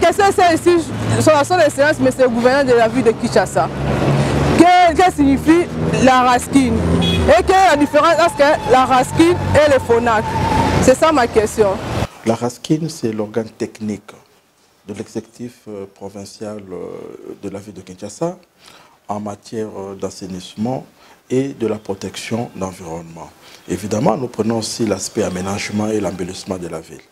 question c'est ici, son excellence, monsieur le gouverneur de la ville de Kinshasa. Qu'est-ce que signifie la raskin? Et quelle est la différence entre la raskin et le FONAC? C'est ça ma question. La raskin, c'est l'organe technique de l'exécutif provincial de la ville de Kinshasa en matière d'assainissement et de la protection de l'environnement. Évidemment, nous prenons aussi l'aspect aménagement et l'embellissement de la ville.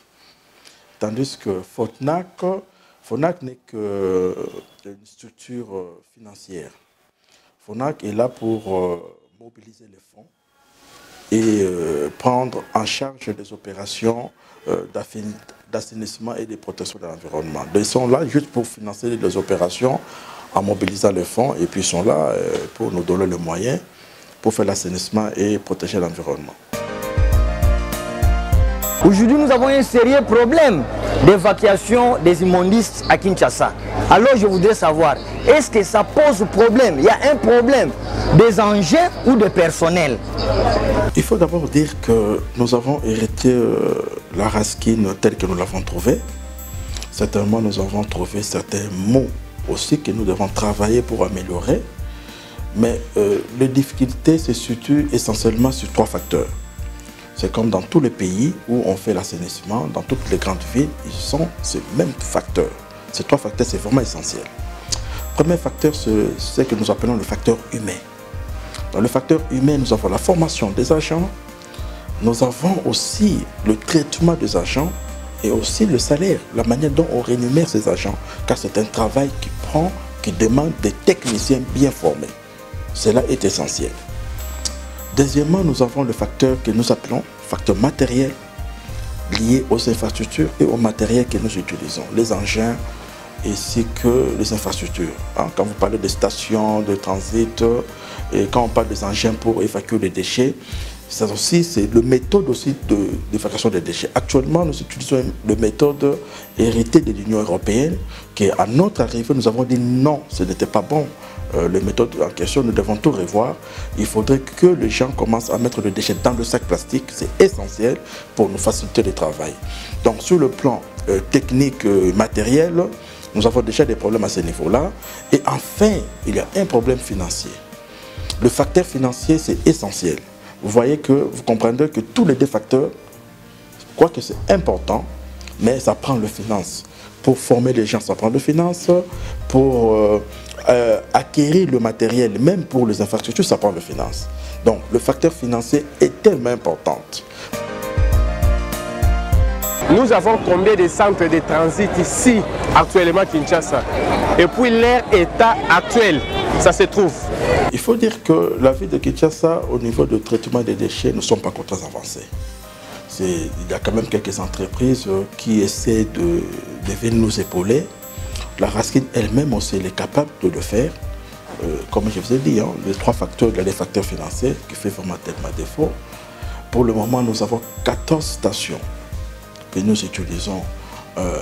Tandis que FONAC n'est qu'une structure financière. FONAC est là pour mobiliser les fonds et prendre en charge des opérations d'assainissement et de protection de l'environnement. Ils sont là juste pour financer les opérations en mobilisant les fonds et puis ils sont là pour nous donner les moyens pour faire l'assainissement et protéger l'environnement. Aujourd'hui, nous avons un sérieux problème d'évacuation des immondices à Kinshasa. Alors, je voudrais savoir, est-ce que ça pose problème? Il y a un problème des engins ou de personnel? Il faut d'abord dire que nous avons hérité la raskin telle que nous l'avons trouvée. Certainement, nous avons trouvé certains mots aussi que nous devons travailler pour améliorer. Mais les difficultés se situent essentiellement sur 3 facteurs. C'est comme dans tous les pays où on fait l'assainissement, dans toutes les grandes villes, ils sont ces mêmes facteurs. Ces 3 facteurs, c'est vraiment essentiel. Le premier facteur, c'est ce que nous appelons le facteur humain. Dans le facteur humain, nous avons la formation des agents, nous avons aussi le traitement des agents et aussi le salaire, la manière dont on rémunère ces agents, car c'est un travail qui demande des techniciens bien formés. Cela est essentiel. Deuxièmement, nous avons le facteur que nous appelons facteur matériel lié aux infrastructures et au matériel que nous utilisons, les engins ainsi que les infrastructures. Quand vous parlez des stations de transit et quand on parle des engins pour évacuer les déchets, ça aussi c'est le méthode aussi d'évacuation des déchets. Actuellement, nous utilisons la méthode héritée de l'Union européenne qui, à notre arrivée, nous avons dit non, ce n'était pas bon. Les méthodes en question, nous devons tout revoir. Il faudrait que les gens commencent à mettre le déchet dans le sac plastique. C'est essentiel pour nous faciliter le travail. Donc sur le plan technique, matériel, nous avons déjà des problèmes à ce niveau-là. Et enfin, il y a un problème financier. Le facteur financier, c'est essentiel. Vous voyez que, vous comprendrez que tous les 2 facteurs, quoique c'est important, mais ça prend le finance. Pour former les gens, ça prend le finance. Pour acquérir le matériel, même pour les infrastructures, ça prend le finance. Donc, le facteur financier est tellement important. Nous avons combien de centres de transit ici, actuellement à Kinshasa? Et puis leur état actuel, ça se trouve? Il faut dire que la ville de Kinshasa, au niveau du traitement des déchets, ne sont pas encore très avancés. Il y a quand même quelques entreprises qui essaient de venir nous épauler. La raskin elle-même aussi, elle est capable de le faire. Comme je vous ai dit, les 3 facteurs, il y a les facteurs financiers qui font vraiment tellement défaut. Pour le moment, nous avons 14 stations que nous utilisons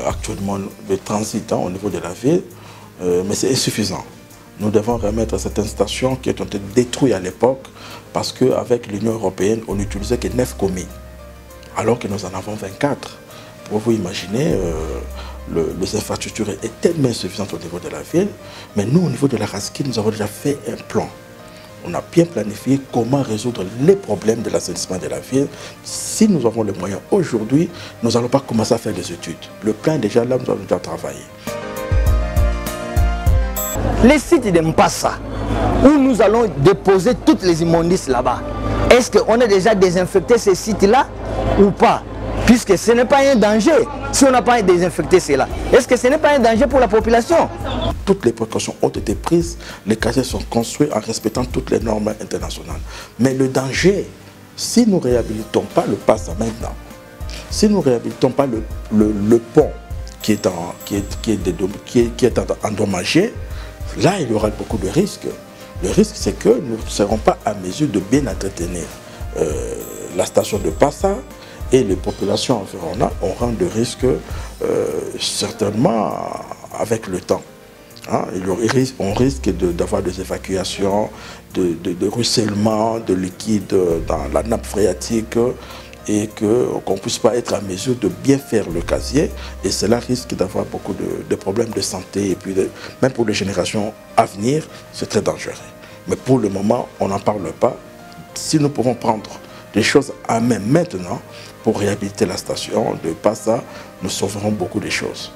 actuellement de transit au niveau de la ville, mais c'est insuffisant. Nous devons remettre certaines stations qui ont été détruites à l'époque parce qu'avec l'Union européenne, on n'utilisait que 9 communes, alors que nous en avons 24. Pour vous imaginer, les infrastructures étaient tellement insuffisantes au niveau de la ville, mais nous, au niveau de la raskin, nous avons déjà fait un plan. On a bien planifié comment résoudre les problèmes de l'assainissement de la ville. Si nous avons les moyens aujourd'hui, nous n'allons pas commencer à faire des études. Le plan est déjà là, nous allons déjà travailler. Les sites de Mpassa, où nous allons déposer toutes les immondices là-bas, est-ce qu'on a déjà désinfecté ces sites-là ou pas? Puisque ce n'est pas un danger si on n'a pas désinfecté cela. Est-ce que ce n'est pas un danger pour la population? Toutes les précautions ont été prises, les casiers sont construits en respectant toutes les normes internationales. Mais le danger, si nous ne réhabilitons pas le Passa maintenant, si nous ne réhabilitons pas le pont qui est endommagé, là il y aura beaucoup de risques. Le risque, c'est que nous ne serons pas à mesure de bien entretenir la station de Passa. Et les populations environnantes auront de risques certainement avec le temps. On risque d'avoir des évacuations, de ruissellement de liquide dans la nappe phréatique et qu'on ne puisse pas être en mesure de bien faire le casier. Et cela risque d'avoir beaucoup de problèmes de santé. Et puis même pour les générations à venir, c'est très dangereux. Mais pour le moment, on n'en parle pas. Si nous pouvons prendre des choses à main maintenant pour réhabiliter la station, de pas ça, nous sauverons beaucoup de choses.